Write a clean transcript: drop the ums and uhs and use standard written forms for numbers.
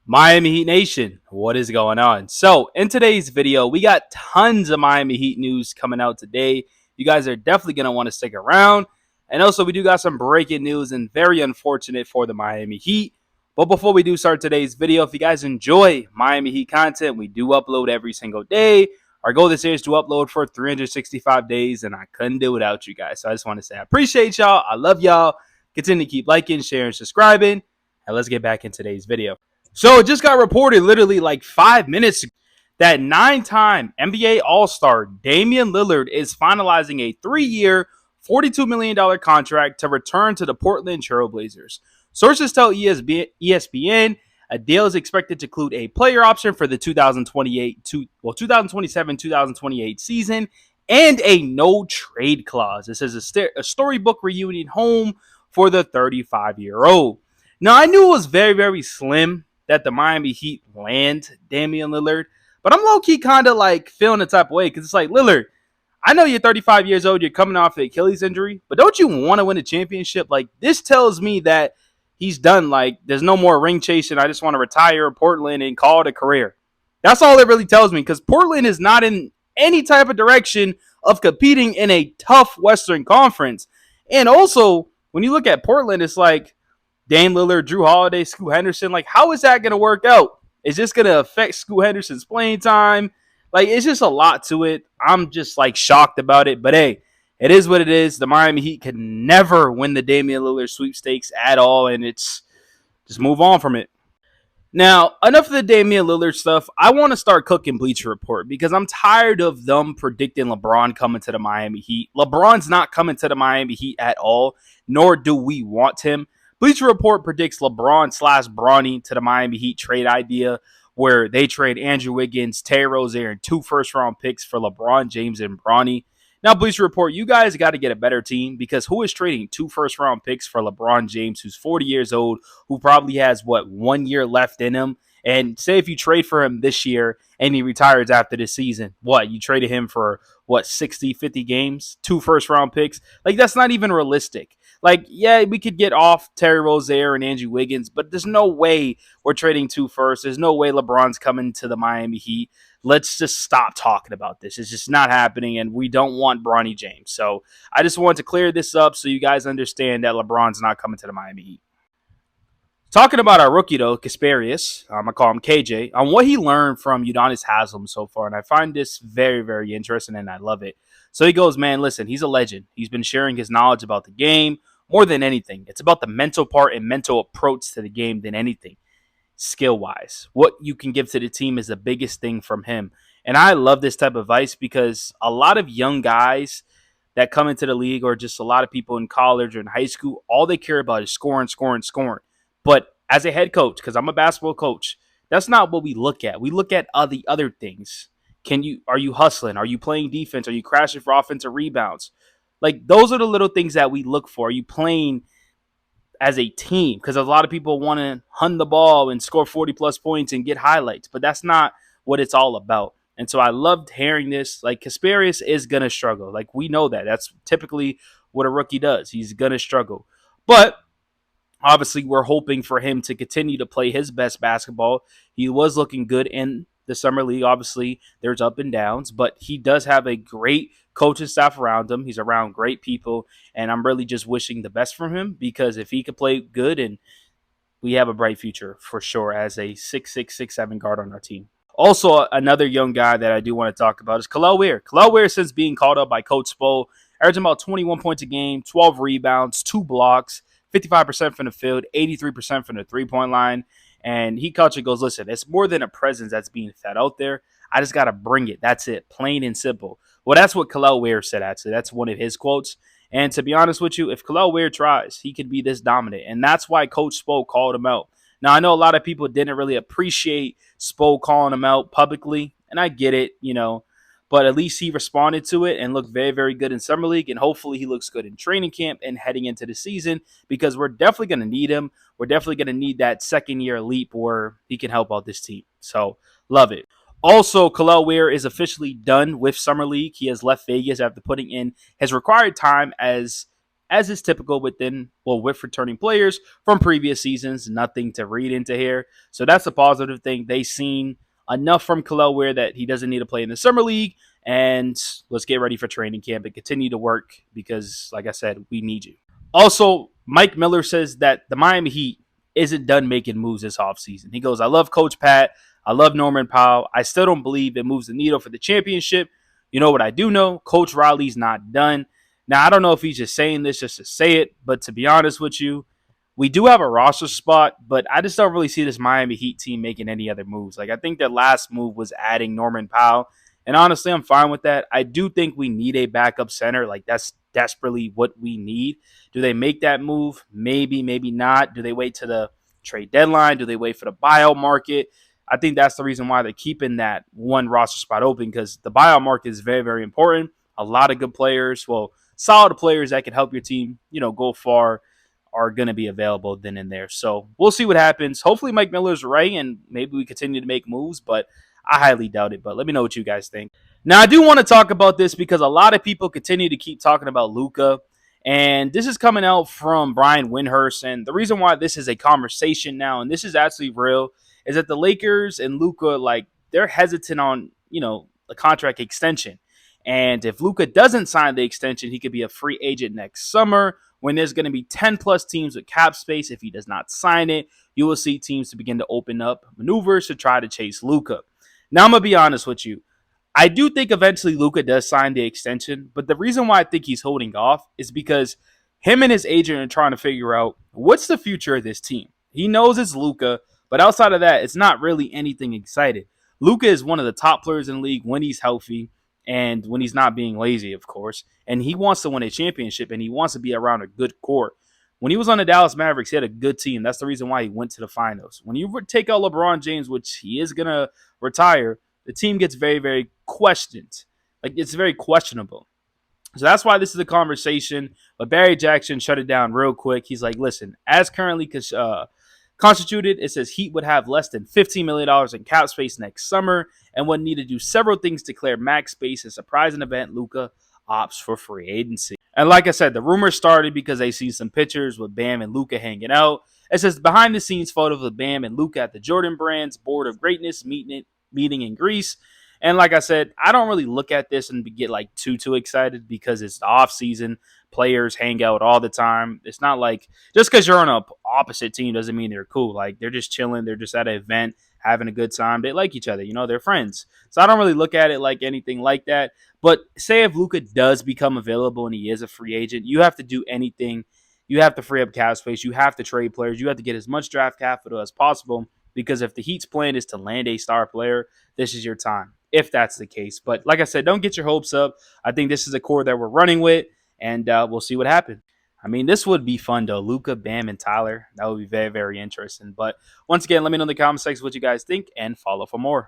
Miami Heat Nation, what is going on? So, in today's video, we got tons of Miami Heat news coming out today. You guys are definitely going to want to stick around. And also, we do got some breaking news and very unfortunate for the Miami Heat. But before we do start today's video, if you guys enjoy Miami Heat content, we do upload every single day. Our goal this year is to upload for 365 days, and I couldn't do it without you guys. So, I just want to say I appreciate y'all. I love y'all. Continue to keep liking, sharing, subscribing. And let's get back in today's video. So it just got reported literally like 5 minutes ago that 9-time NBA All-Star Damian Lillard is finalizing a 3-year, $42 million contract to return to the Portland Trail Blazers. Sources tell ESPN a deal is expected to include a player option for the 2027-2028 season and a no trade clause. This is a storybook reunion home for the 35-year-old. Now, I knew it was very, very slim that the Miami Heat land Damian Lillard, but I'm low-key kind of like feeling the type of way because it's like, Lillard, I know you're 35 years old, you're coming off an Achilles injury, but don't you want to win a championship? Like, this tells me that he's done. Like, there's no more ring chasing. I just want to retire in Portland and call it a career. That's all it really tells me because Portland is not in any type of direction of competing in a tough Western Conference. And also, when you look at Portland, it's like, Dame Lillard, Drew Holiday, Scoot Henderson. Like, how is that going to work out? Is this going to affect Scoot Henderson's playing time? Like, it's just a lot to it. I'm just, like, shocked about it. But, hey, it is what it is. The Miami Heat could never win the Damian Lillard sweepstakes at all, and it's just move on from it. Now, enough of the Damian Lillard stuff. I want to start cooking Bleacher Report because I'm tired of them predicting LeBron coming to the Miami Heat. LeBron's not coming to the Miami Heat at all, nor do we want him. Bleacher Report predicts LeBron/Bronny to the Miami Heat trade idea where they trade Andrew Wiggins, Terry Rozier, and 2 first-round picks for LeBron James and Bronny. Now, Bleacher Report, you guys got to get a better team because who is trading 2 first-round picks for LeBron James, who's 40 years old, who probably has, 1 year left in him? And say if you trade for him this year and he retires after this season, you traded him for, 60, 50 games, 2 first-round picks? Like, that's not even realistic. Like, yeah, we could get off Terry Rozier and Andrew Wiggins, but there's no way we're trading 2 firsts. There's no way LeBron's coming to the Miami Heat. Let's just stop talking about this. It's just not happening, and we don't want Bronny James. So I just wanted to clear this up so you guys understand that LeBron's not coming to the Miami Heat. Talking about our rookie, though, Kasparius, I call him KJ, on what he learned from Udonis Haslem so far, and I find this very, very interesting, and I love it. So he goes, man, listen, he's a legend. He's been sharing his knowledge about the game more than anything. It's about the mental part and mental approach to the game than anything, skill-wise. What you can give to the team is the biggest thing from him. And I love this type of advice because a lot of young guys that come into the league or just a lot of people in college or in high school, all they care about is scoring, scoring, scoring. But as a head coach, because I'm a basketball coach, that's not what we look at. We look at the other things. Are you hustling? Are you playing defense? Are you crashing for offensive rebounds? Like, those are the little things that we look for. Are you playing as a team? Because a lot of people want to hunt the ball and score 40-plus points and get highlights, but that's not what it's all about. And so I loved hearing this. Like, Kasparius is going to struggle. Like, we know that. That's typically what a rookie does. He's going to struggle. But obviously, we're hoping for him to continue to play his best basketball. He was looking good in the summer league. Obviously, there's up and downs, but he does have a great coaching staff around him. He's around great people, and I'm really just wishing the best for him because if he could play good, and we have a bright future for sure as a 6'6", 6'7" guard on our team. Also, another young guy that I do want to talk about is Kel'el Ware. Kel'el Ware, since being called up by Coach Spo, averaging about 21 points a game, 12 rebounds, 2 blocks, 55% from the field, 83% from the three-point line. And he culture goes, listen, it's more than a presence that's being fed out there. I just got to bring it. That's it. Plain and simple. Well, that's what Kel'el Ware said, actually. That's one of his quotes. And to be honest with you, if Kel'el Ware tries, he could be this dominant. And that's why Coach Spo called him out. Now, I know a lot of people didn't really appreciate Spo calling him out publicly. And I get it, but at least he responded to it and looked very, very good in Summer League. And hopefully he looks good in training camp and heading into the season because we're definitely going to need him. We're definitely going to need that second-year leap where he can help out this team. So, love it. Also, Kel'el Ware is officially done with Summer League. He has left Vegas after putting in his required time as as is typical with returning players from previous seasons. Nothing to read into here. So that's a positive thing. They've seen enough from Kel'el Ware that he doesn't need to play in the summer league. And let's get ready for training camp and continue to work because, like I said, we need you. Also, Mike Miller says that the Miami Heat isn't done making moves this offseason. He goes, I love Coach Pat. I love Norman Powell. I still don't believe it moves the needle for the championship. You know what I do know? Coach Riley's not done. Now, I don't know if he's just saying this just to say it, but to be honest with you, we do have a roster spot, but I just don't really see this Miami Heat team making any other moves. Like, I think their last move was adding Norman Powell. And honestly, I'm fine with that. I do think we need a backup center. Like, that's desperately what we need. Do they make that move? Maybe, maybe not. Do they wait to the trade deadline? Do they wait for the buyout market? I think that's the reason why they're keeping that one roster spot open because the buyout market is very, very important. A lot of good players, well, solid players that can help your team, go far are going to be available then and there. So we'll see what happens. Hopefully Mike Miller's right and maybe we continue to make moves, but I highly doubt it. But let me know what you guys think. Now, I do want to talk about this because a lot of people continue to keep talking about Luka. And this is coming out from Brian Windhorst. And the reason why this is a conversation now, and this is actually real, is that the Lakers and Luka, like, they're hesitant on, the contract extension. And if Luka doesn't sign the extension, he could be a free agent next summer when there's going to be 10 plus teams with cap space. If he does not sign it, you will see teams to begin to open up maneuvers to try to chase Luka. Now, I'm going to be honest with you. I do think eventually Luka does sign the extension, but the reason why I think he's holding off is because him and his agent are trying to figure out what's the future of this team. He knows it's Luka, but outside of that, it's not really anything exciting. Luka is one of the top players in the league when he's healthy and when he's not being lazy, of course. And he wants to win a championship and he wants to be around a good core. When he was on the Dallas Mavericks, he had a good team. That's the reason why he went to the finals. When you take out LeBron James, which he is going to retire, the team gets very, very questioned. Like, it's very questionable. So that's why this is a conversation. But Barry Jackson shut it down real quick. He's like, listen, as currently constituted, it says Heat would have less than $15 million in cap space next summer and would need to do several things to clear max space. A surprising event, Luka opts for free agency. And like I said, the rumors started because they see some pictures with Bam and Luka hanging out. It says behind the scenes photos of Bam and Luka at the Jordan Brand's Board of Greatness meeting in Greece. And like I said, I don't really look at this and get like too excited because it's the off season. Players hang out all the time. It's not like just because you're on an opposite team doesn't mean they're cool. Like, they're just chilling. They're just at an event having a good time. They like each other. They're friends. So I don't really look at it like anything like that. But say if Luka does become available and he is a free agent, you have to do anything. You have to free up cap space. You have to trade players. You have to get as much draft capital as possible because if the Heat's plan is to land a star player, this is your time, if that's the case. But like I said, don't get your hopes up. I think this is a core that we're running with, and we'll see what happens. I mean, this would be fun, though. Luka, Bam, and Tyler. That would be very, very interesting. But once again, let me know in the comment section what you guys think, and follow for more.